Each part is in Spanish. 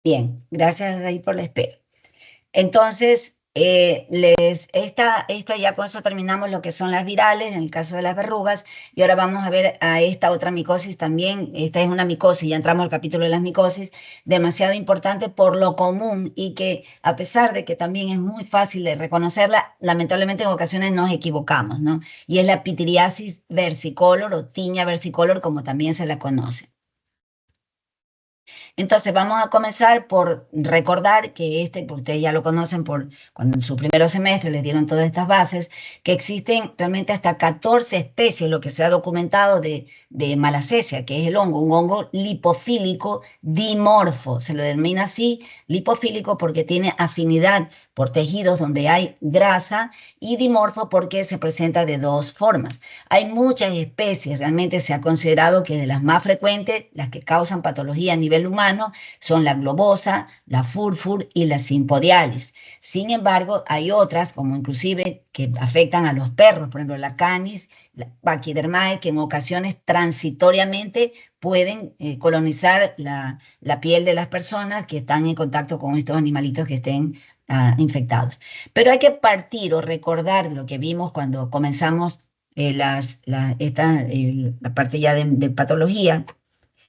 Bien, gracias ahí por la espera. Entonces, esta ya con eso terminamos lo que son las virales, en el caso de las verrugas, y ahora vamos a ver a esta otra micosis también. Esta es una micosis, ya entramos al capítulo de las micosis, demasiado importante por lo común y que a pesar de que también es muy fácil de reconocerla, lamentablemente en ocasiones nos equivocamos, ¿no? Y es la pityriasis versicolor o tiña versicolor, como también se la conoce. Entonces vamos a comenzar por recordar que porque ustedes ya lo conocen por cuando en su primer semestre les dieron todas estas bases, que existen realmente hasta 14 especies, lo que se ha documentado de Malassezia, que es el hongo, un hongo lipofílico dimorfo, se lo denomina así, lipofílico porque tiene afinidad por tejidos donde hay grasa y dimorfo porque se presenta de dos formas. Hay muchas especies, realmente se ha considerado que de las más frecuentes, las que causan patología a nivel humano, son la globosa, la furfur y la simpodialis. Sin embargo, hay otras, como inclusive que afectan a los perros, por ejemplo, la canis, la Pachydermae, que en ocasiones transitoriamente pueden colonizar la piel de las personas que están en contacto con estos animalitos que estén infectados. Pero hay que partir o recordar lo que vimos cuando comenzamos la parte ya de patología.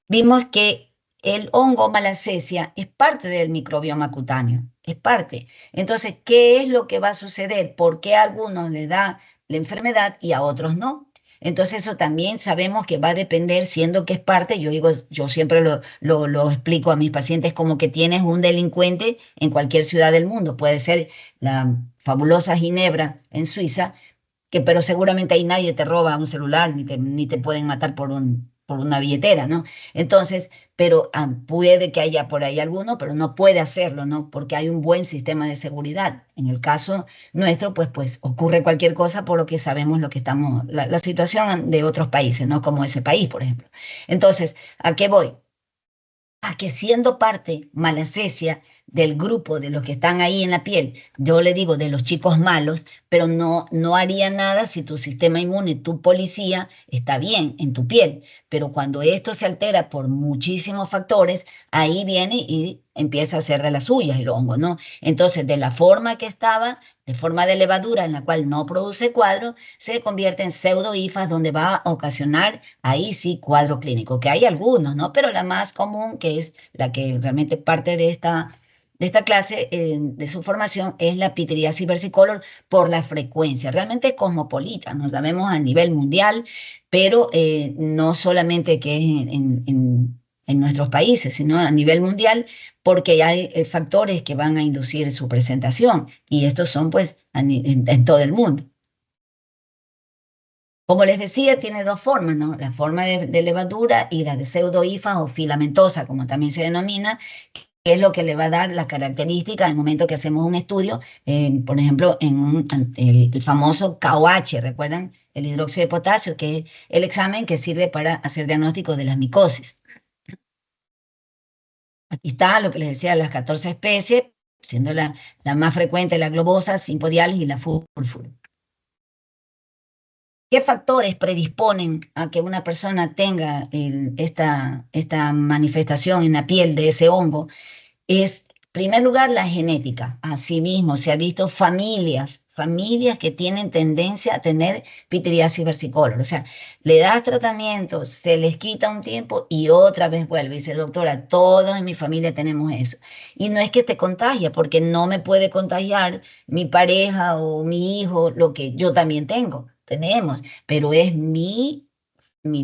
Vimos que el hongo Malassezia es parte del microbioma cutáneo, es parte. Entonces, ¿qué es lo que va a suceder? ¿Por qué a algunos les da la enfermedad y a otros no? Entonces, eso también sabemos que va a depender, siendo que es parte, yo digo, yo siempre lo explico a mis pacientes como que tienes un delincuente en cualquier ciudad del mundo. Puede ser la fabulosa Ginebra en Suiza, pero seguramente ahí nadie te roba un celular ni te pueden matar por una billetera, ¿no? Entonces, pero puede que haya por ahí alguno, pero no puede hacerlo, ¿no? Porque hay un buen sistema de seguridad. En el caso nuestro, pues ocurre cualquier cosa por lo que sabemos lo que estamos, la situación de otros países, ¿no? Como ese país, por ejemplo. Entonces, ¿a qué voy? A que siendo parte Malassezia del grupo de los que están ahí en la piel, yo le digo de los chicos malos, pero no haría nada si tu sistema inmune, tu policía, está bien en tu piel. Pero cuando esto se altera por muchísimos factores, ahí viene y empieza a hacer de las suyas el hongo, ¿no? Entonces, de la forma que estaba, de forma de levadura en la cual no produce cuadro, se convierte en pseudohifas donde va a ocasionar ahí sí cuadro clínico, que hay algunos, ¿no? Pero la más común, que es la que realmente parte de esta clase, de su formación, es la pityriasis versicolor por la frecuencia. Realmente es cosmopolita, nos la vemos a nivel mundial, pero no solamente que es en nuestros países, sino a nivel mundial, porque hay factores que van a inducir su presentación, y estos son pues en todo el mundo. Como les decía, tiene dos formas, ¿no? La forma de levadura y la de pseudohifa o filamentosa, como también se denomina, que es lo que le va a dar la característica al momento que hacemos un estudio, por ejemplo, el famoso KOH, ¿recuerdan? El hidróxido de potasio, que es el examen que sirve para hacer diagnóstico de las micosis. Aquí está lo que les decía, las 14 especies, siendo la más frecuente la globosa, simpodialis y la furfur. ¿Qué factores predisponen a que una persona tenga esta manifestación en la piel de ese hongo? Es, en primer lugar, la genética. Asimismo, se ha visto familias que tienen tendencia a tener pityriasis versicolor. O sea, le das tratamiento, se les quita un tiempo y otra vez vuelve. Y dice, doctora, todos en mi familia tenemos eso. Y no es que te contagie, porque no me puede contagiar mi pareja o mi hijo, lo que yo también tenemos, pero es mi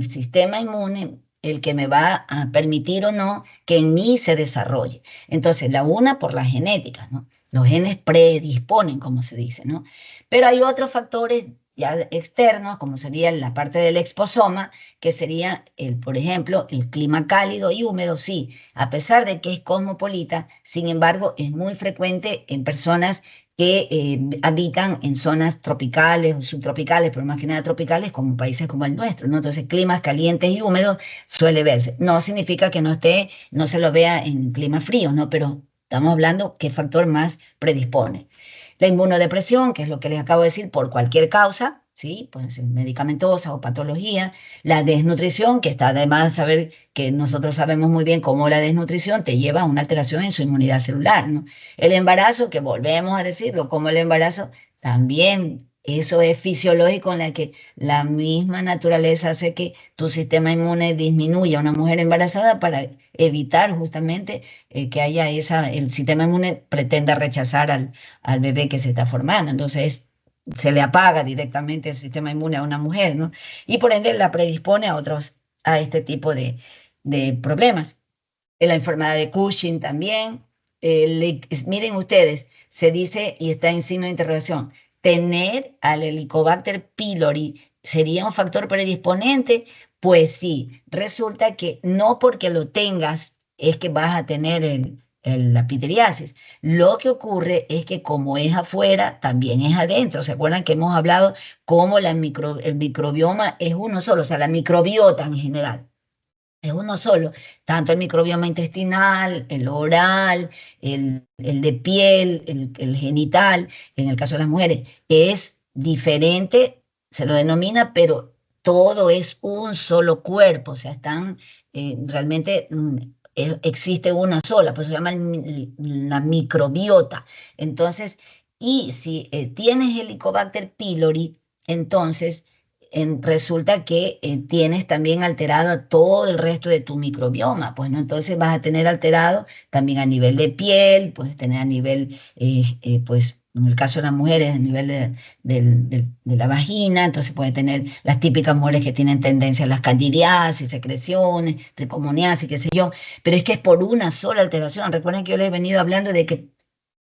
sistema inmune el que me va a permitir o no que en mí se desarrolle. Entonces, la una por la genética, ¿no? Los genes predisponen, como se dice, ¿no? Pero hay otros factores ya externos, como sería la parte del exposoma, que sería, por ejemplo, el clima cálido y húmedo, sí, a pesar de que es cosmopolita, sin embargo, es muy frecuente en personas que habitan en zonas tropicales o subtropicales, pero más que nada tropicales, como países como el nuestro, ¿no? Entonces, climas calientes y húmedos suele verse. No significa que no se lo vea en clima frío, ¿no? Pero estamos hablando qué factor más predispone. La inmunodepresión, que es lo que les acabo de decir, por cualquier causa, ¿sí? Puede ser medicamentosa o patología. La desnutrición, que está además saber que nosotros sabemos muy bien cómo la desnutrición te lleva a una alteración en su inmunidad celular, ¿no? El embarazo, que volvemos a decirlo, como el embarazo también, eso es fisiológico en la que la misma naturaleza hace que tu sistema inmune disminuya a una mujer embarazada para evitar justamente que haya el sistema inmune pretenda rechazar al bebé que se está formando. Entonces, se le apaga directamente el sistema inmune a una mujer, ¿no? Y por ende la predispone a este tipo de problemas. La enfermedad de Cushing también. Miren ustedes, se dice, y está en signo de interrogación, tener al Helicobacter pylori sería un factor predisponente. Pues sí, resulta que no porque lo tengas es que vas a tener la pitiriasis. Lo que ocurre es que como es afuera, también es adentro. ¿Se acuerdan que hemos hablado cómo el microbioma es uno solo? O sea, la microbiota en general es uno solo, tanto el microbioma intestinal, el oral, el de piel, el genital, en el caso de las mujeres, es diferente, se lo denomina, pero todo es un solo cuerpo, o sea, están realmente, existe una sola, pues se llama la microbiota. Entonces, y si tienes Helicobacter pylori, entonces resulta que tienes también alterado todo el resto de tu microbioma, pues, ¿no? Entonces vas a tener alterado también a nivel de piel, puedes tener a nivel, pues, en el caso de las mujeres, a nivel de la vagina, entonces puede tener las típicas mujeres que tienen tendencia a las candidiasis, secreciones, tricomoniasis, qué sé yo, pero es que es por una sola alteración. Recuerden que yo les he venido hablando de que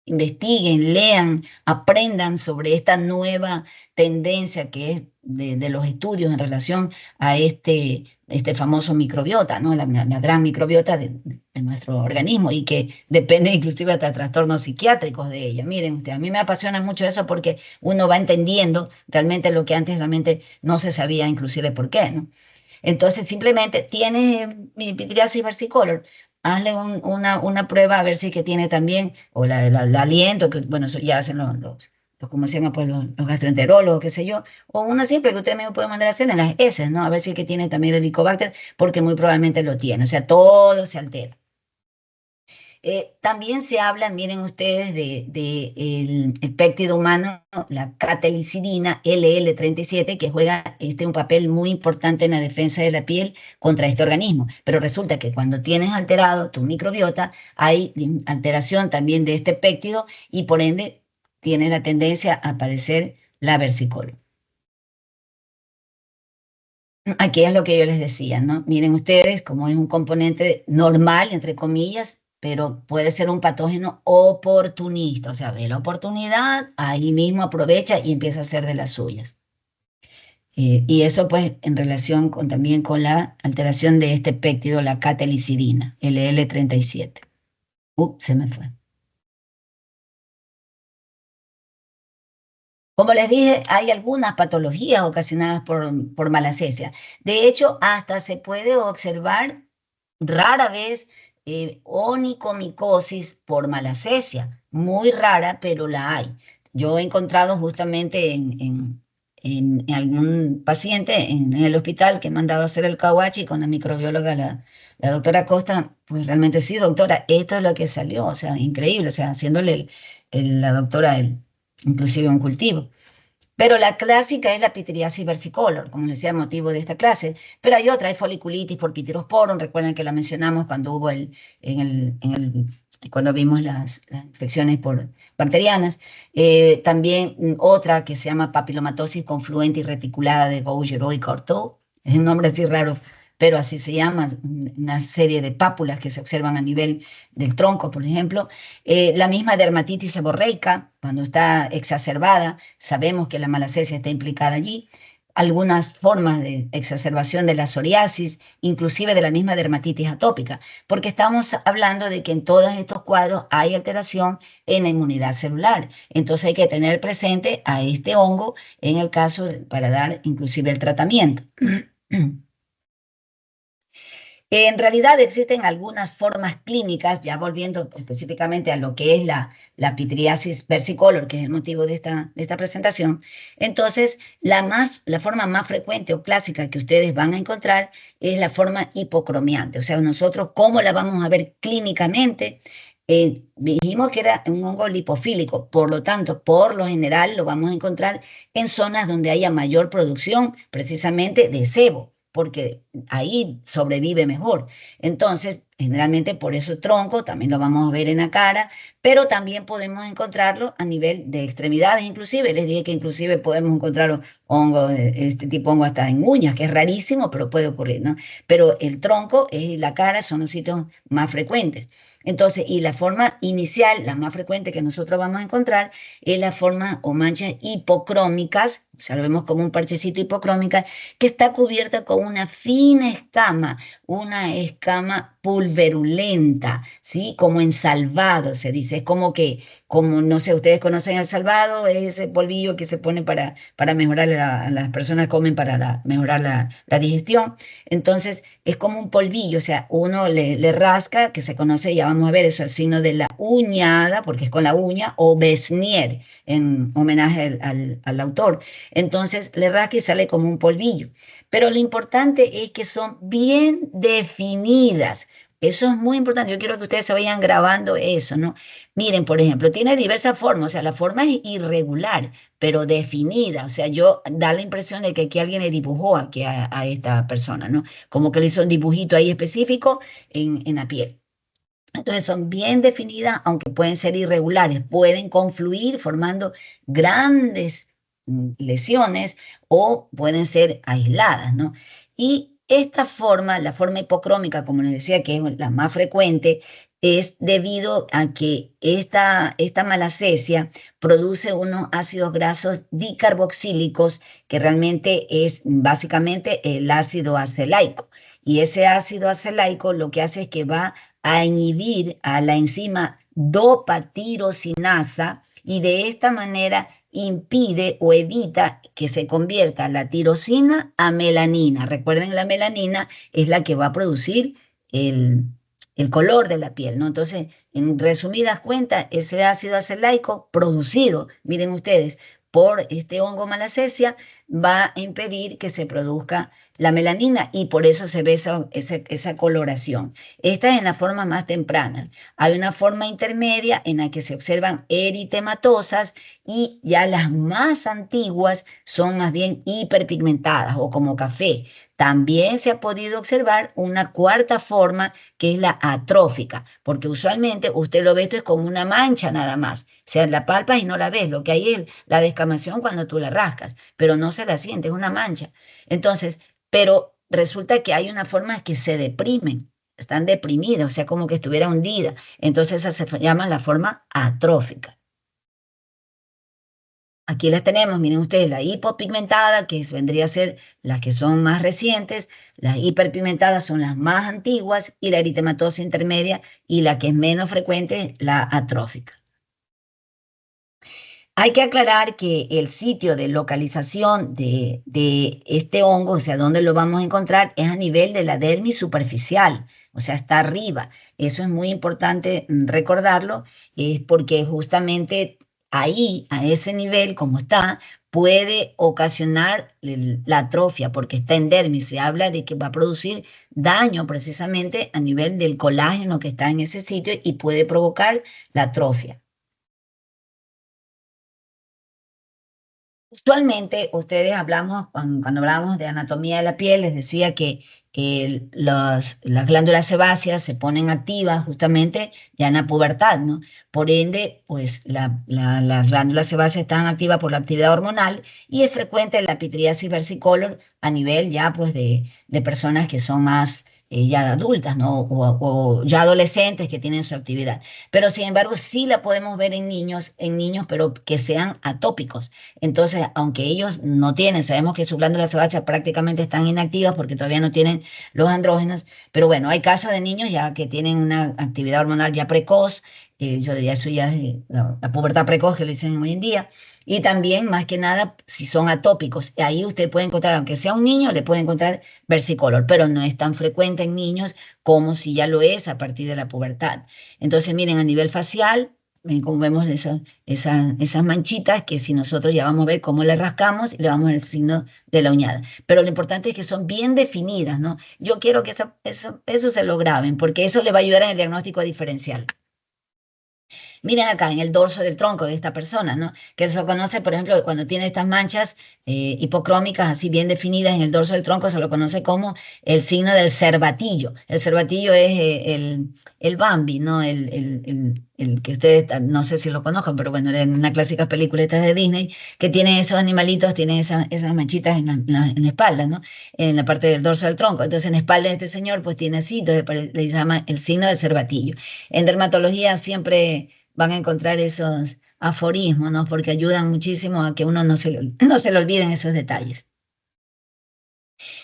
investiguen, lean, aprendan sobre esta nueva tendencia que es de los estudios en relación a este famoso microbiota, ¿no? La gran microbiota de nuestro organismo y que depende inclusive hasta de trastornos psiquiátricos de ella. Miren ustedes, a mí me apasiona mucho eso porque uno va entendiendo realmente lo que antes realmente no se sabía inclusive por qué, ¿no? Entonces, simplemente tienes pityriasis versicolor, hazle una prueba a ver si que tiene también, o el aliento, que bueno, eso ya hacen ¿cómo se llama? Pues los gastroenterólogos, qué sé yo, o una simple que usted me puede mandar a hacer en las heces, ¿no? A ver si es que tiene también el Helicobacter, porque muy probablemente lo tiene, o sea, todo se altera. También se habla, miren ustedes, de el péptido humano, la catelicidina LL37, que juega un papel muy importante en la defensa de la piel contra este organismo. Pero resulta que cuando tienes alterado tu microbiota, hay alteración también de este péptido y por ende tienes la tendencia a padecer la versicolor. Aquí es lo que yo les decía, ¿no? Miren ustedes, como es un componente normal, entre comillas, pero puede ser un patógeno oportunista, o sea, ve la oportunidad, ahí mismo aprovecha y empieza a hacer de las suyas. Y eso pues en relación también con la alteración de este péptido, la catelicidina, LL37. Se me fue. Como les dije, hay algunas patologías ocasionadas por malacesia. De hecho, hasta se puede observar rara vez onicomicosis por malacesia. Muy rara, pero la hay. Yo he encontrado justamente en algún paciente en el hospital que me han mandado a hacer el cahuachi con la microbióloga, la doctora Costa, pues realmente sí, doctora, esto es lo que salió, o sea, increíble, o sea, haciéndole la doctora inclusive un cultivo. Pero la clásica es la pityriasis versicolor, como les decía, motivo de esta clase. Pero hay otra, hay foliculitis por pityrosporum, recuerden que la mencionamos cuando hubo cuando vimos las infecciones bacterianas. También otra que se llama papilomatosis confluente y reticulada de Gauguin y Cortot. Es un nombre así raro, pero así se llama, una serie de pápulas que se observan a nivel del tronco, por ejemplo. La misma dermatitis seborreica, cuando está exacerbada, sabemos que la malacesia está implicada allí. Algunas formas de exacerbación de la psoriasis, inclusive de la misma dermatitis atópica, porque estamos hablando de que en todos estos cuadros hay alteración en la inmunidad celular. Entonces hay que tener presente a este hongo en el caso para dar inclusive el tratamiento. En realidad existen algunas formas clínicas, ya volviendo específicamente a lo que es la pitriasis versicolor, que es el motivo de esta presentación. Entonces, la forma más frecuente o clásica que ustedes van a encontrar es la forma hipocromiante. O sea, nosotros, ¿cómo la vamos a ver clínicamente? Dijimos que era un hongo lipofílico, por lo tanto, por lo general lo vamos a encontrar en zonas donde haya mayor producción precisamente de sebo, porque ahí sobrevive mejor. Entonces, generalmente por eso tronco, también lo vamos a ver en la cara, pero también podemos encontrarlo a nivel de extremidades, inclusive. Les dije que inclusive podemos encontrar hongos, este tipo de hongo hasta en uñas, que es rarísimo, pero puede ocurrir, ¿no? Pero el tronco y la cara son los sitios más frecuentes. Entonces, y la forma inicial, la más frecuente que nosotros vamos a encontrar, es la forma o manchas hipocrómicas, o sea, lo vemos como un parchecito hipocrómica, que está cubierta con una escama pulverulenta, ¿sí? Como en salvado, se dice. Es como que, como no sé, ustedes conocen el salvado, es ese polvillo que se pone para mejorar, las personas comen para mejorar la digestión. Entonces, es como un polvillo, o sea, uno le rasca, que se conoce, ya vamos a ver eso, el signo de la uñada, porque es con la uña, o Besnier, en homenaje al autor. Entonces, le rasca y sale como un polvillo. Pero lo importante es que son bien definidas. Eso es muy importante. Yo quiero que ustedes se vayan grabando eso, ¿no? Miren, por ejemplo, tiene diversas formas, o sea, la forma es irregular, pero definida. O sea, yo da la impresión de que aquí alguien le dibujó aquí a esta persona, ¿no? Como que le hizo un dibujito ahí específico en la piel. Entonces son bien definidas, aunque pueden ser irregulares, pueden confluir formando grandes lesiones o pueden ser aisladas, ¿no? Y esta forma, la forma hipocrómica, como les decía, que es la más frecuente, es debido a que esta malacesia produce unos ácidos grasos dicarboxílicos, que realmente es básicamente el ácido acelaico. Y ese ácido acelaico lo que hace es que va a inhibir a la enzima dopa-tirosinasa y de esta manera impide o evita que se convierta la tirosina a melanina. Recuerden, la melanina es la que va a producir el, el color de la piel, ¿no? Entonces, en resumidas cuentas, ese ácido acelaico producido, miren ustedes, por este hongo malacesia, va a impedir que se produzca la melanina y por eso se ve esa coloración. Esta es en la forma más temprana. Hay una forma intermedia en la que se observan eritematosas y ya las más antiguas son más bien hiperpigmentadas o como café. También se ha podido observar una cuarta forma que es la atrófica, porque usualmente usted lo ve, esto es como una mancha nada más. O sea, la palpas y no la ves, lo que hay es la descamación cuando tú la rascas, pero no se la siente, es una mancha. Entonces, pero resulta que hay una forma que se deprimen, están deprimidas, o sea, como que estuviera hundida. Entonces, esa se llama la forma atrófica. Aquí las tenemos, miren ustedes, la hipopigmentada, que vendría a ser las que son más recientes, las hiperpigmentadas son las más antiguas, y la eritematosa intermedia, y la que es menos frecuente, la atrófica. Hay que aclarar que el sitio de localización de este hongo, o sea, dónde lo vamos a encontrar, es a nivel de la dermis superficial, o sea, está arriba. Eso es muy importante recordarlo, es porque justamente ahí, a ese nivel, como está, puede ocasionar la atrofia, porque está en dermis. Se habla de que va a producir daño precisamente a nivel del colágeno que está en ese sitio y puede provocar la atrofia. Usualmente ustedes hablamos, cuando hablamos de anatomía de la piel, les decía que las glándulas sebáceas se ponen activas justamente ya en la pubertad, ¿no? Por ende, pues las glándulas sebáceas están activas por la actividad hormonal y es frecuente la pitriasis versicolor a nivel ya pues de personas que son más ya adultas, ¿no? O ya adolescentes que tienen su actividad. Pero sin embargo, sí la podemos ver en niños, pero que sean atópicos. Entonces, aunque ellos no tienen, sabemos que sus glándulas sebáceas prácticamente están inactivas porque todavía no tienen los andrógenos, pero bueno, hay casos de niños ya que tienen una actividad hormonal ya precoz, yo diría eso ya es la pubertad precoz que le dicen hoy en día, y también más que nada si son atópicos, ahí usted puede encontrar, aunque sea un niño, le puede encontrar versicolor, pero no es tan frecuente en niños como si ya lo es a partir de la pubertad. Entonces miren, a nivel facial, como vemos esas manchitas que si nosotros ya vamos a ver cómo le rascamos y le vamos a ver el signo de la uñada. Pero lo importante es que son bien definidas, ¿no? Yo quiero que eso se lo graben porque eso le va a ayudar en el diagnóstico diferencial. Miren acá en el dorso del tronco de esta persona, ¿no? Que se lo conoce, por ejemplo, cuando tiene estas manchas hipocrómicas así bien definidas en el dorso del tronco, se lo conoce como el signo del cervatillo. El cervatillo es el Bambi, ¿no? El que ustedes, no sé si lo conozcan, pero bueno, en una clásica película esta de Disney, que tiene esos animalitos, tiene esas manchitas en la espalda, ¿no? En la parte del dorso del tronco. Entonces, en la espalda de este señor, pues tiene así, entonces le llama el signo del cervatillo. En dermatología siempre van a encontrar esos aforismos, ¿no? Porque ayudan muchísimo a que uno no se le olviden esos detalles.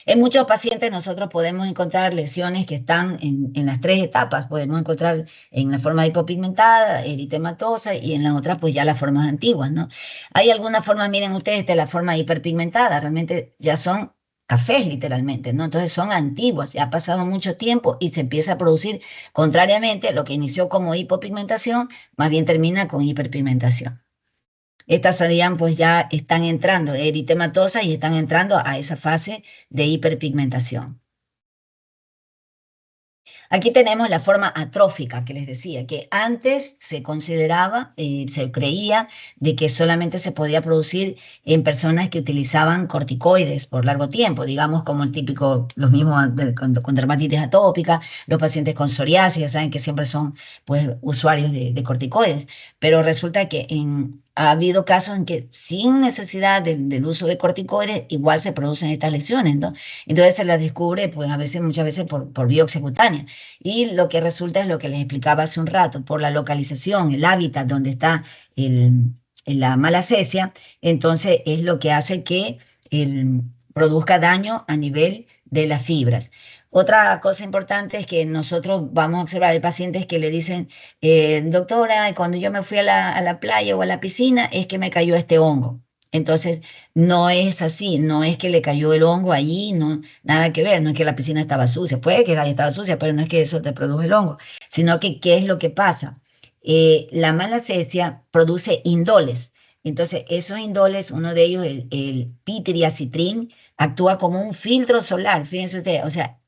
En muchos pacientes nosotros podemos encontrar lesiones que están en las tres etapas. Podemos encontrar en la forma hipopigmentada, eritematosa y en la otra pues ya las formas antiguas, ¿no? Hay algunas formas, miren ustedes, de la forma hiperpigmentada, realmente ya son cafés literalmente, ¿no? Entonces son antiguas, ya ha pasado mucho tiempo y se empieza a producir, contrariamente, lo que inició como hipopigmentación, más bien termina con hiperpigmentación. Estas serían, pues ya están entrando eritematosas y están entrando a esa fase de hiperpigmentación. Aquí tenemos la forma atrófica que les decía, que antes se consideraba, se creía de que solamente se podía producir en personas que utilizaban corticoides por largo tiempo, digamos como el típico, los mismos con dermatitis atópica, los pacientes con psoriasis, ya saben que siempre son pues usuarios de corticoides, pero resulta que ha habido casos en que sin necesidad del uso de corticoides igual se producen estas lesiones, ¿no? Entonces se las descubre pues a veces, muchas veces por biopsia cutánea. Y lo que resulta es lo que les explicaba hace un rato, por la localización, el hábitat donde está la malacesia, entonces es lo que hace que produzca daño a nivel de las fibras. Otra cosa importante es que nosotros vamos a observar de pacientes que le dicen, doctora, cuando yo me fui a la playa o a la piscina es que me cayó este hongo. Entonces, no es así, no es que le cayó el hongo allí, no, nada que ver, no es que la piscina estaba sucia, puede que haya estado sucia, pero no es que eso te produjo el hongo, sino que ¿qué es lo que pasa? La malacesia produce indoles, entonces esos indoles, uno de ellos, el pitriacitrin, actúa como un filtro solar, fíjense ustedes, o sea,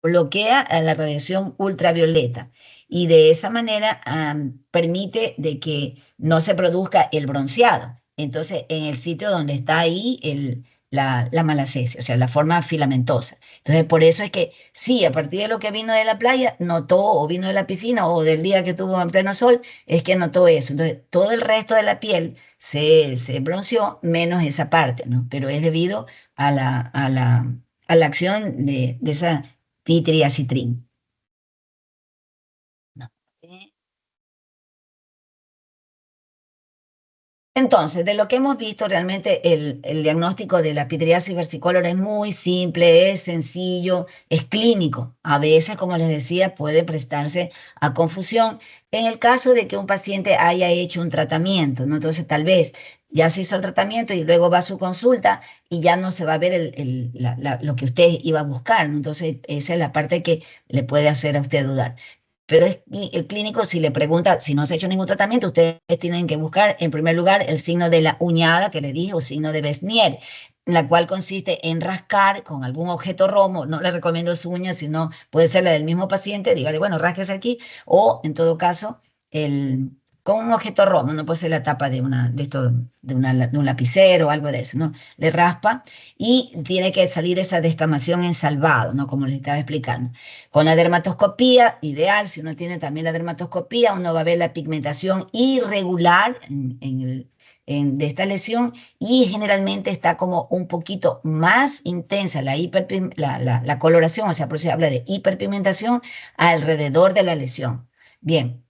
bloquea a la radiación ultravioleta y de esa manera permite de que no se produzca el bronceado. Entonces, en el sitio donde está ahí la malacesia, o sea, la forma filamentosa. Entonces, por eso es que sí, a partir de lo que vino de la playa, notó, o vino de la piscina, o del día que tuvo en pleno sol, es que notó eso. Entonces, todo el resto de la piel se bronceó, menos esa parte, ¿no? Pero es debido a la acción de esa pitriacitrin. No. Entonces, de lo que hemos visto, realmente el diagnóstico de la pitriasis versicolor es muy simple, es sencillo, es clínico. A veces, como les decía, puede prestarse a confusión en el caso de que un paciente haya hecho un tratamiento, ¿no? Entonces, tal vez ya se hizo el tratamiento y luego va a su consulta y ya no se va a ver lo que usted iba a buscar, ¿no? Entonces, esa es la parte que le puede hacer a usted dudar. Pero el clínico, si le pregunta si no se ha hecho ningún tratamiento, ustedes tienen que buscar en primer lugar el signo de la uñada que le dije, o signo de Besnier, la cual consiste en rascar con algún objeto romo. No le recomiendo su uña, sino puede ser la del mismo paciente. Dígale, bueno, rásquese aquí, o en todo caso, con un objeto romo, no puede ser la tapa de un lapicero o algo de eso, ¿no? Le raspa y tiene que salir esa descamación en salvado, ¿no? Como les estaba explicando. Con la dermatoscopía, ideal, si uno tiene también la dermatoscopía, uno va a ver la pigmentación irregular de esta lesión y generalmente está como un poquito más intensa la coloración, o sea, por eso se habla de hiperpigmentación alrededor de la lesión. Bien.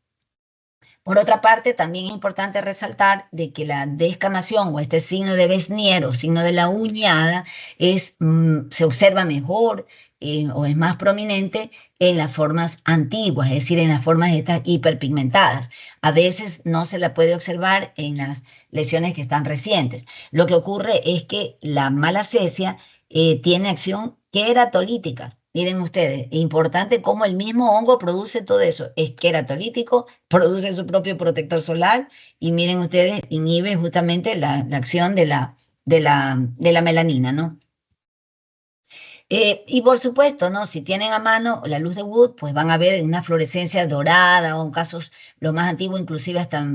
Por otra parte, también es importante resaltar de que la descamación o este signo de Besnier o signo de la uñada se observa mejor, o es más prominente en las formas antiguas, es decir, en las formas estas hiperpigmentadas. A veces no se la puede observar en las lesiones que están recientes. Lo que ocurre es que la malacesia tiene acción queratolítica. Miren ustedes, es importante cómo el mismo hongo produce todo eso. Es queratolítico, produce su propio protector solar y miren ustedes, inhibe justamente la acción de la melanina, ¿no? Y por supuesto, ¿no? Si tienen a mano la luz de Wood, pues van a ver una fluorescencia dorada o en casos, lo más antiguo, inclusive hasta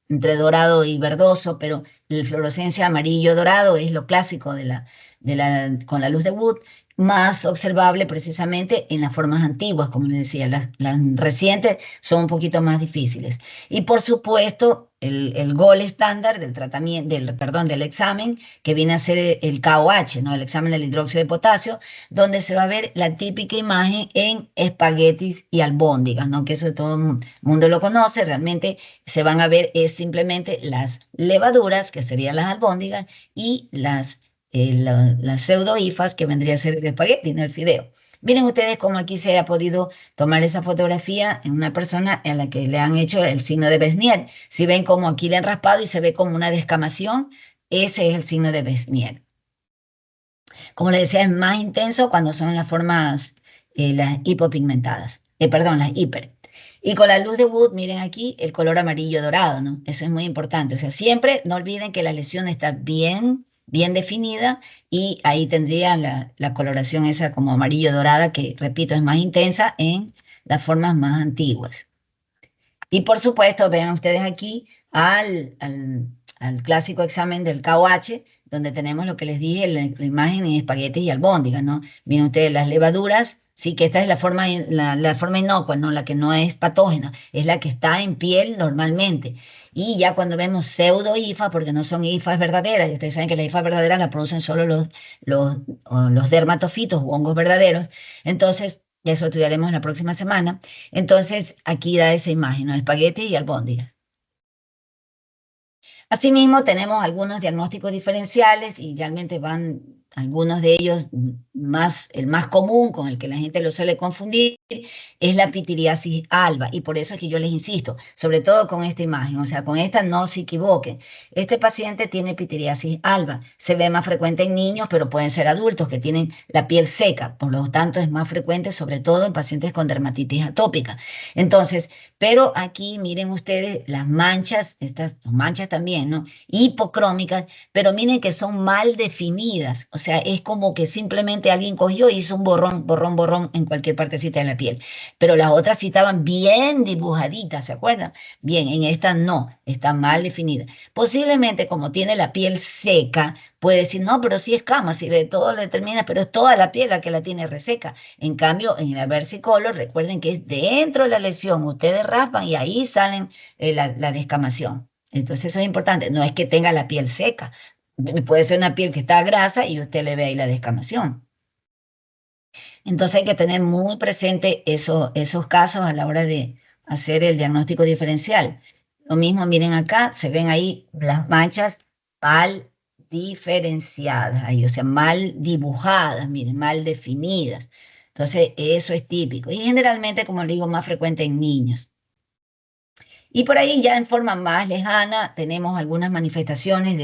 entre dorado y verdoso, pero la fluorescencia amarillo-dorado es lo clásico con la luz de Wood, más observable precisamente en las formas antiguas, como les decía, las recientes son un poquito más difíciles. Y por supuesto, el gold estándar del tratamiento, perdón, del examen, que viene a ser el KOH, ¿no? El examen del hidróxido de potasio, donde se va a ver la típica imagen en espaguetis y albóndigas, ¿no? Que eso todo el mundo lo conoce, realmente se van a ver es simplemente las levaduras, que serían las albóndigas, y las pseudohifas, que vendría a ser el espagueti, no el fideo. Miren ustedes cómo aquí se ha podido tomar esa fotografía en una persona a la que le han hecho el signo de Besnier. Si ven cómo aquí le han raspado y se ve como una descamación, ese es el signo de Besnier. Como les decía, es más intenso cuando son las formas, las hipopigmentadas, perdón, las hiper. Y con la luz de Wood, miren aquí el color amarillo dorado, ¿no? Eso es muy importante. O sea, siempre no olviden que la lesión está bien, bien definida y ahí tendría la coloración esa como amarillo dorada, que repito, es más intensa en las formas más antiguas. Y por supuesto, vean ustedes aquí al clásico examen del KOH, donde tenemos lo que les dije, la imagen en espaguetis y albóndigas, ¿no? Miren ustedes las levaduras, sí que esta es la forma inocua, ¿no? La que no es patógena, es la que está en piel normalmente. Y ya cuando vemos pseudo-hifas, porque no son hifas verdaderas, y ustedes saben que las hifas verdaderas las producen solo los dermatofitos u hongos verdaderos, entonces, eso estudiaremos la próxima semana. Entonces, aquí da esa imagen, ¿no? Espagueti y albóndigas. Asimismo, tenemos algunos diagnósticos diferenciales y realmente van algunos de ellos el más común con el que la gente lo suele confundir es la pitiriasis alba y por eso es que yo les insisto, sobre todo con esta imagen, o sea, con esta no se equivoquen. Este paciente tiene pitiriasis alba, se ve más frecuente en niños, pero pueden ser adultos que tienen la piel seca, por lo tanto es más frecuente sobre todo en pacientes con dermatitis atópica. Entonces, pero aquí miren ustedes las manchas, estas manchas también, ¿no? Hipocrómicas, pero miren que son mal definidas, o sea, es como que simplemente alguien cogió y hizo un borrón, borrón, borrón en cualquier partecita de la piel. Pero las otras sí estaban bien dibujaditas, ¿se acuerdan? Bien, en esta no, está mal definida. Posiblemente como tiene la piel seca, puede decir, no, pero sí es cama, si de todo le termina, pero es toda la piel la que la tiene reseca. En cambio, en el versicolor, recuerden que es dentro de la lesión, ustedes raspan y ahí salen la descamación. Entonces eso es importante, no es que tenga la piel seca, puede ser una piel que está grasa y usted le ve ahí la descamación. Entonces hay que tener muy presente esos casos a la hora de hacer el diagnóstico diferencial. Lo mismo, miren acá, se ven ahí las manchas mal diferenciadas, ahí, o sea, mal dibujadas, miren, mal definidas. Entonces, eso es típico. Y generalmente, como le digo, más frecuente en niños. Y por ahí ya en forma más lejana tenemos algunas manifestaciones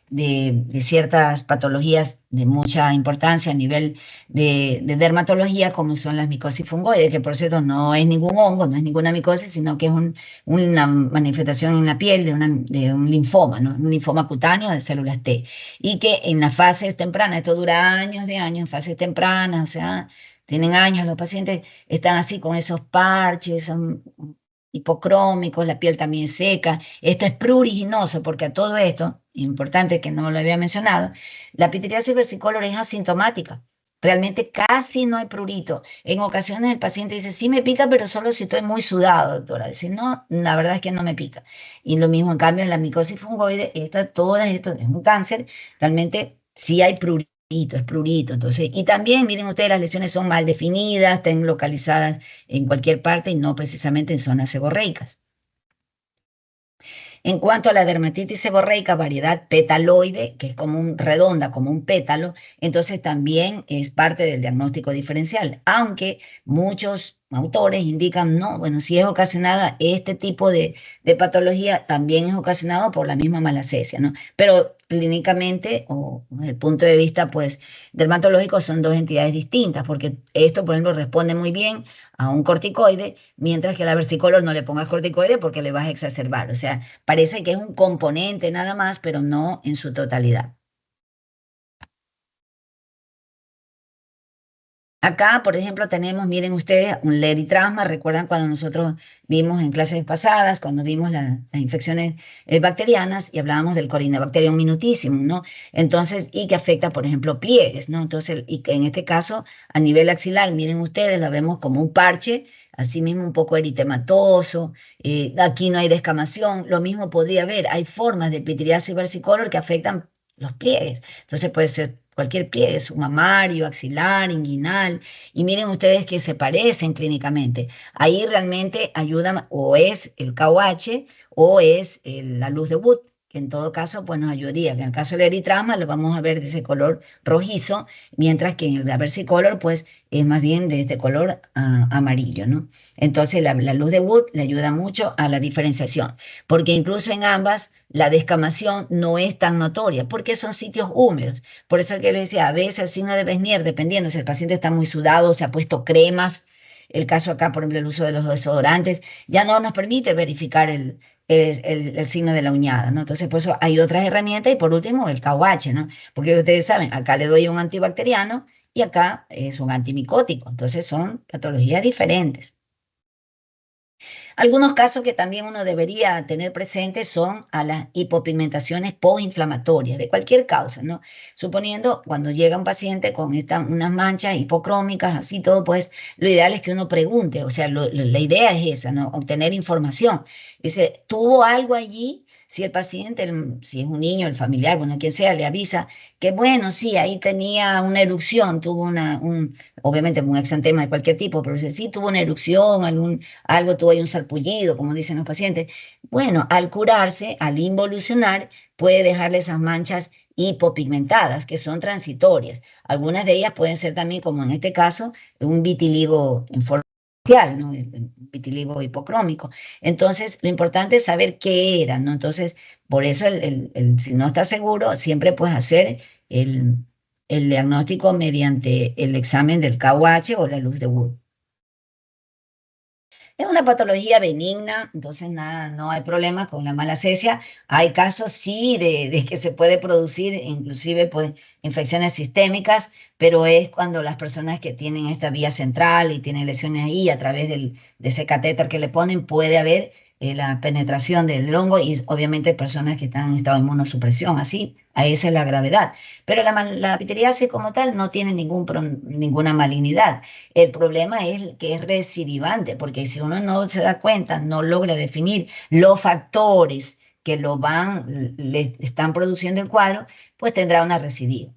de ciertas patologías de mucha importancia a nivel de dermatología, como son las micosis fungoides, que por cierto no es ningún hongo, no es ninguna micosis, sino que es una manifestación en la piel de un linfoma, ¿no? Un linfoma cutáneo de células T. Y que en las fases tempranas, esto dura años de años, en fases tempranas, o sea, tienen años, los pacientes están así con esos parches, son hipocrómicos, la piel también seca. Esto es pruriginoso porque a todo esto, importante que no lo había mencionado, la pitiriasis versicolor es asintomática. Realmente casi no hay prurito. En ocasiones el paciente dice, sí me pica, pero solo si estoy muy sudado, doctora. Dice, no, la verdad es que no me pica. Y lo mismo, en cambio, en la micosis fungoide, todo esto es un cáncer, realmente sí hay prurito, es prurito. Entonces, y también, miren ustedes, las lesiones son mal definidas, están localizadas en cualquier parte y no precisamente en zonas seborreicas. En cuanto a la dermatitis seborreica, variedad petaloide, que es como un redonda, como un pétalo, entonces también es parte del diagnóstico diferencial, aunque muchos autores indican, no, bueno, si es ocasionada este tipo de patología, también es ocasionado por la misma malacesia, ¿no? Pero clínicamente, o desde el punto de vista, pues, dermatológico, son dos entidades distintas, porque esto, por ejemplo, responde muy bien a un corticoide, mientras que a la versicolor no le pongas corticoide porque le vas a exacerbar, o sea, parece que es un componente nada más, pero no en su totalidad. Acá, por ejemplo, tenemos, miren ustedes, un leritrasma. ¿Recuerdan cuando nosotros vimos en clases pasadas, cuando vimos las infecciones bacterianas y hablábamos del Corynebacterium minutissimum, ¿no? Entonces, y que afecta, por ejemplo, pliegues, ¿no? Entonces, y que en este caso, a nivel axilar, miren ustedes, la vemos como un parche, así mismo un poco eritematoso. Aquí no hay descamación. Lo mismo podría haber. Hay formas de pityriasis versicolor que afectan los pliegues. Entonces puede ser cualquier pliegue, submamario, axilar, inguinal, y miren ustedes que se parecen clínicamente. Ahí realmente ayuda o es el KOH o es la luz de Wood, que en todo caso pues nos ayudaría. Que en el caso del eritrasma lo vamos a ver de ese color rojizo, mientras que en el versicolor pues es más bien de este color amarillo, ¿no? Entonces la luz de Wood le ayuda mucho a la diferenciación, porque incluso en ambas la descamación no es tan notoria, porque son sitios húmedos. Por eso que les decía, a veces el signo de Besnier, dependiendo si el paciente está muy sudado, se ha puesto cremas, el caso acá, por ejemplo, el uso de los desodorantes, ya no nos permite verificar el signo de la uñada, ¿no? Entonces, por eso hay otras herramientas y por último el KOH, ¿no? Porque ustedes saben, acá le doy un antibacteriano y acá es un antimicótico, entonces son patologías diferentes. Algunos casos que también uno debería tener presente son a las hipopigmentaciones postinflamatorias de cualquier causa, ¿no? Suponiendo cuando llega un paciente con unas manchas hipocrómicas, así todo, pues lo ideal es que uno pregunte, o sea, la idea es esa, ¿no? Obtener información. Dice, ¿tuvo algo allí? Si el paciente, si es un niño, el familiar, bueno, quien sea, le avisa que bueno, sí, ahí tenía una erupción, tuvo obviamente un exantema de cualquier tipo, pero dice, sí, tuvo una erupción, algo tuvo ahí un sarpullido, como dicen los pacientes. Bueno, al curarse, al involucionar, puede dejarle esas manchas hipopigmentadas, que son transitorias. Algunas de ellas pueden ser también, como en este caso, un vitiligo en forma facial, ¿no? El vitiligo hipocrómico. Entonces, lo importante es saber qué era, ¿no? Entonces, por eso, si no está seguro, siempre puedes hacer el, el diagnóstico mediante el examen del KOH o la luz de Wood. Es una patología benigna, entonces nada, no hay problema con la malacesia. Hay casos sí de que se puede producir inclusive pues infecciones sistémicas, pero es cuando las personas que tienen esta vía central y tienen lesiones ahí a través de ese catéter que le ponen, puede haber la penetración del hongo y obviamente personas que están en estado de inmunosupresión, así, a esa es la gravedad. Pero la pityriasis como tal no tiene ninguna malignidad. El problema es que es recidivante, porque si uno no se da cuenta, no logra definir los factores que le están produciendo el cuadro, pues tendrá una recidiva.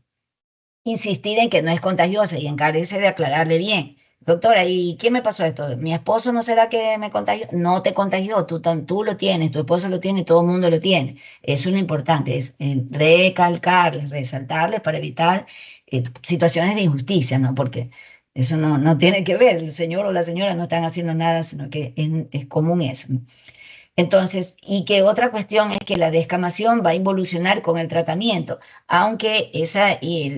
Insistir en que no es contagiosa y encargarse de aclararle bien. Doctora, ¿y qué me pasó esto? ¿Mi esposo no será que me contagió? No te contagió, tú lo tienes, tu esposo lo tiene, todo el mundo lo tiene. Eso es lo importante, es recalcarles, resaltarles para evitar situaciones de injusticia, ¿no? Porque eso no tiene que ver, el señor o la señora no están haciendo nada, sino que es común eso, ¿no? Entonces, y que otra cuestión es que la descamación va a involucionar con el tratamiento, aunque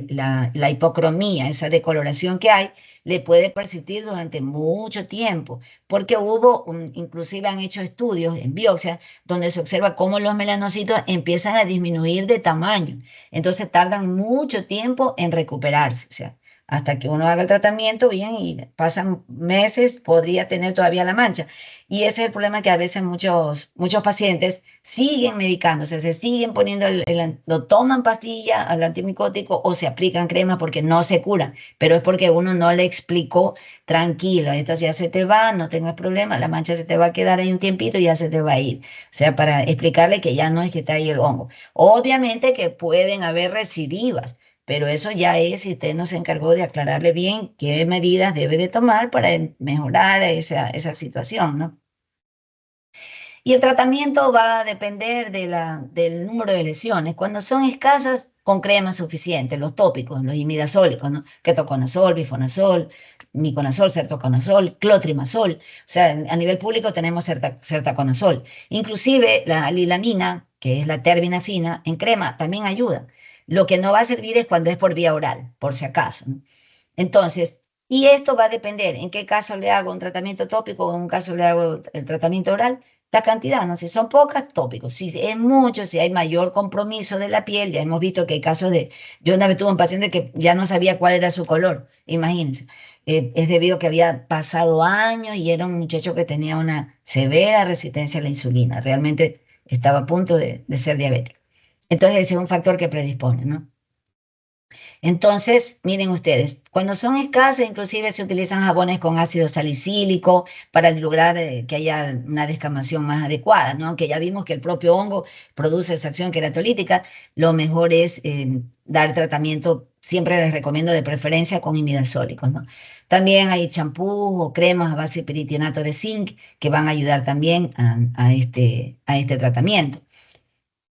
la hipocromía, esa decoloración que hay, le puede persistir durante mucho tiempo, porque inclusive han hecho estudios en biopsia donde se observa cómo los melanocitos empiezan a disminuir de tamaño, entonces tardan mucho tiempo en recuperarse, o sea, hasta que uno haga el tratamiento bien y pasan meses, podría tener todavía la mancha. Y ese es el problema que a veces muchos pacientes siguen medicándose, se siguen poniendo, lo toman pastilla al antimicótico o se aplican crema porque no se curan, pero es porque uno no le explicó, tranquilo, esto ya se te va, no tengas problema, la mancha se te va a quedar ahí un tiempito y ya se te va a ir. O sea, para explicarle que ya no es que está ahí el hongo. Obviamente que pueden haber recidivas, pero eso ya es si usted no se encargó de aclararle bien qué medidas debe de tomar para mejorar esa situación, ¿no? Y el tratamiento va a depender del número de lesiones. Cuando son escasas, con crema suficiente, los tópicos, los imidazólicos, ¿no? Ketoconazol, bifonazol, miconazol, sertoconazol, clotrimazol. O sea, a nivel público tenemos sertaconazol. Inclusive la lilamina, que es la terbinafina, en crema también ayuda. Lo que no va a servir es cuando es por vía oral, por si acaso, ¿no? Entonces, y esto va a depender en qué caso le hago un tratamiento tópico o en un caso le hago el tratamiento oral, la cantidad, ¿no? Si son pocas, tópicos. Si es mucho, si hay mayor compromiso de la piel, ya hemos visto que hay casos de, yo una vez tuve un paciente que ya no sabía cuál era su color, imagínense. Es debido a que había pasado años y era un muchacho que tenía una severa resistencia a la insulina, realmente estaba a punto de ser diabético. Entonces ese es un factor que predispone, ¿no? Entonces, miren ustedes, cuando son escasas, inclusive se utilizan jabones con ácido salicílico para lograr que haya una descamación más adecuada, ¿no? Aunque ya vimos que el propio hongo produce esa acción queratolítica, lo mejor es dar tratamiento, siempre les recomiendo de preferencia con imidazólicos, ¿no? También hay champús o cremas a base de peritoneo de zinc que van a ayudar también a este tratamiento.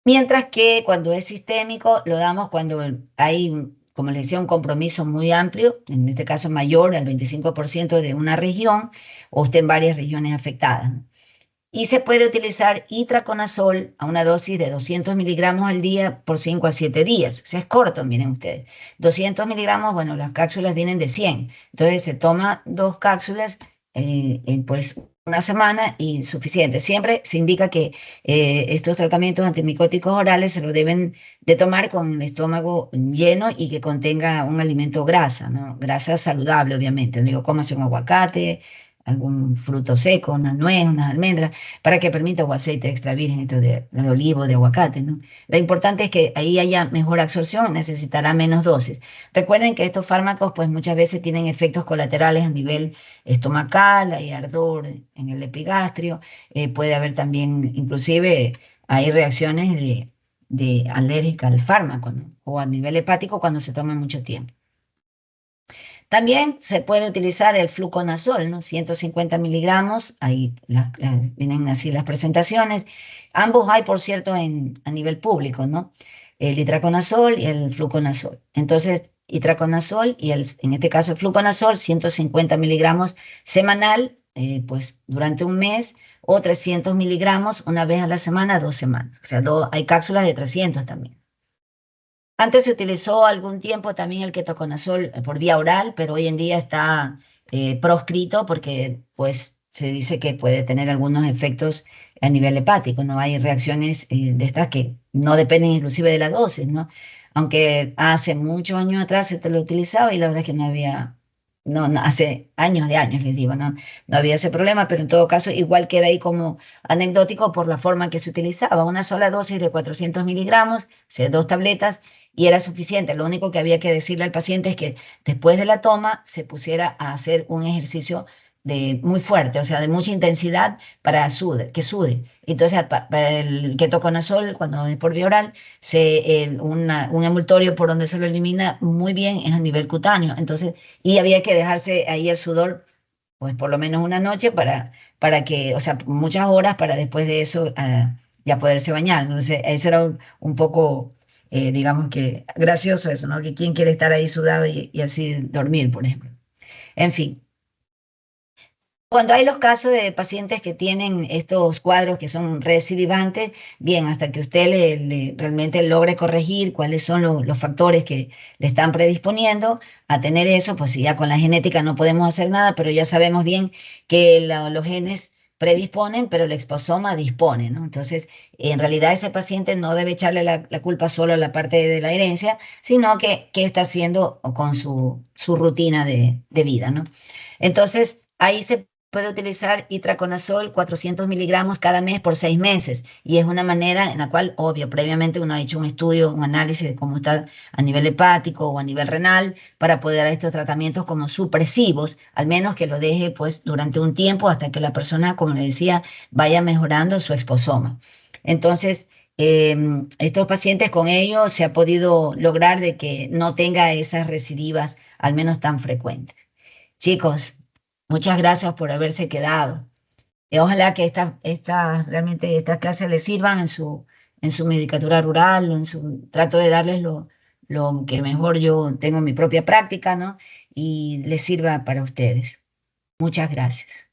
Mientras que cuando es sistémico, lo damos cuando hay, como les decía, un compromiso muy amplio, en este caso mayor al 25% de una región, o usted en varias regiones afectadas, ¿no? Y se puede utilizar itraconazol a una dosis de 200 miligramos al día por 5 a 7 días. O sea, es corto, miren ustedes. 200 miligramos, bueno, las cápsulas vienen de 100. Entonces se toma 2 cápsulas pues una semana y suficiente. Siempre se indica que estos tratamientos antimicóticos orales se lo deben de tomar con el estómago lleno y que contenga un alimento grasa, ¿no? Grasa saludable, obviamente. No digo, cómase un aguacate, algún fruto seco, una nuez, unas almendras, para que permita o aceite extra virgen, esto de olivo, de aguacate, ¿no? Lo importante es que ahí haya mejor absorción, necesitará menos dosis. Recuerden que estos fármacos, pues muchas veces tienen efectos colaterales a nivel estomacal, hay ardor en el epigastrio, puede haber también, inclusive, hay reacciones de alérgica al fármaco, ¿no? O a nivel hepático cuando se toma mucho tiempo. También se puede utilizar el fluconazol, ¿no? 150 miligramos, ahí vienen así las presentaciones. Ambos hay, por cierto, a nivel público, ¿no? El itraconazol y el fluconazol. Entonces, itraconazol y en este caso el fluconazol, 150 miligramos semanal, pues durante un mes, o 300 miligramos una vez a la semana, 2 semanas. O sea, hay cápsulas de 300 también. Antes se utilizó algún tiempo también el ketoconazol por vía oral, pero hoy en día está proscrito porque pues se dice que puede tener algunos efectos a nivel hepático, ¿no? Hay reacciones de estas que no dependen inclusive de la dosis, ¿no? Aunque hace muchos años atrás se te lo utilizaba y la verdad es que no había, no, hace años de años les digo, no había ese problema, pero en todo caso igual queda ahí como anecdótico por la forma que se utilizaba, una sola dosis de 400 miligramos, o sea, 2 tabletas y era suficiente. Lo único que había que decirle al paciente es que después de la toma se pusiera a hacer un ejercicio muy fuerte, o sea, de mucha intensidad para que sude. Entonces, para el ketoconazol, cuando es por vía oral, un emultorio por donde se lo elimina muy bien es a nivel cutáneo. Entonces, y había que dejarse ahí el sudor, pues por lo menos una noche para que, o sea, muchas horas para después de eso ya poderse bañar. Entonces, eso era un poco digamos que gracioso eso, ¿no? Que quién quiere estar ahí sudado y así dormir, por ejemplo. En fin, cuando hay los casos de pacientes que tienen estos cuadros que son recidivantes, bien, hasta que usted realmente logre corregir cuáles son los factores que le están predisponiendo a tener eso, pues si ya con la genética no podemos hacer nada, pero ya sabemos bien que los genes predisponen, pero el exposoma dispone, ¿no? Entonces, en realidad ese paciente no debe echarle la culpa solo a la parte de la herencia, sino que está haciendo con su rutina de vida, ¿no? Entonces, ahí se puede utilizar itraconazol 400 miligramos cada mes por 6 meses y es una manera en la cual, obvio, previamente uno ha hecho un estudio, un análisis de cómo está a nivel hepático o a nivel renal para poder dar estos tratamientos como supresivos, al menos que lo deje pues durante un tiempo hasta que la persona, como le decía, vaya mejorando su exposoma. Entonces, estos pacientes con ellos se ha podido lograr de que no tenga esas recidivas al menos tan frecuentes. Chicos, muchas gracias por haberse quedado. Ojalá que realmente estas clases les sirvan en su medicatura rural, o trato de darles lo que mejor yo tengo en mi propia práctica, ¿no? Y les sirva para ustedes. Muchas gracias.